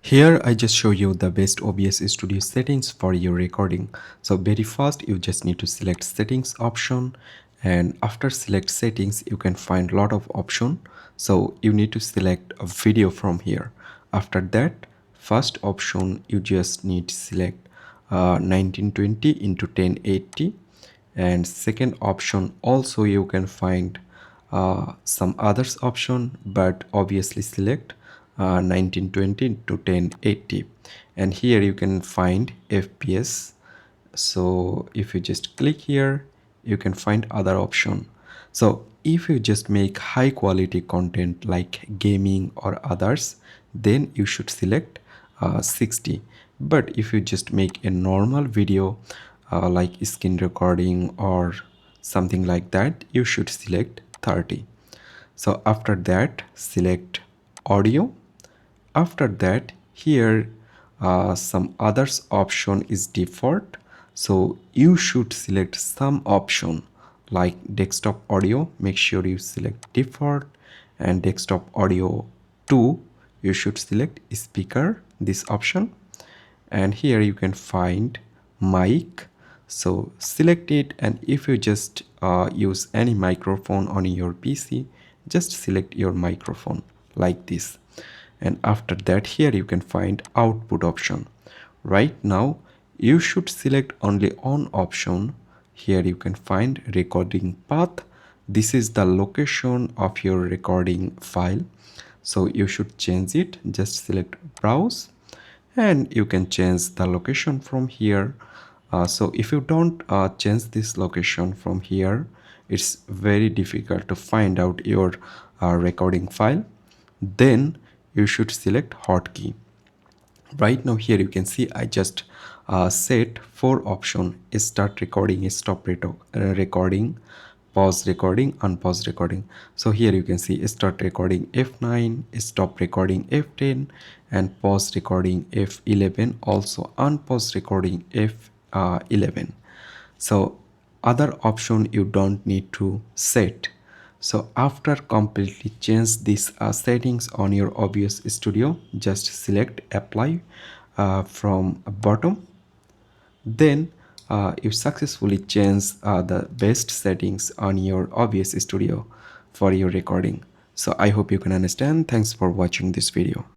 Here I just show you the best OBS studio settings for your recording. So very first you just need to select settings option, and after select settings you can find lot of option. So you need to select a video from here. After that, first option you just need to select 1920 into 1080, and second option also you can find some others option, but obviously select 1920 to 1080, and here you can find FPS. So if you just click here you can find other option. So if you just make high quality content like gaming or others, then you should select 60. But if you just make a normal video like screen recording or something like that, you should select 30. So after that select audio. After that here some others option is default, so you should select some option like desktop audio. Make sure you select default, and desktop audio 2 you should select speaker, this option. And here you can find mic, so select it, and if you just use any microphone on your PC, just select your microphone like this. And after that here you can find output option. Right now you should select only on option. Here you can find recording path. This is the location of your recording file, so you should change it. Just select browse, and you can change the location from here. So if you don't change this location from here, it's very difficult to find out your recording file. Then you should select hotkey. Right now here you can see I just set 4 option: start recording, stop recording, pause recording, unpause recording. So here you can see start recording F9, stop recording F10, and pause recording F11, also unpause recording F11. So other option you don't need to set. So after completely change these settings on your OBS studio, just select apply from bottom. Then you successfully change the best settings on your OBS studio for your recording. So I hope you can understand. Thanks for watching this video.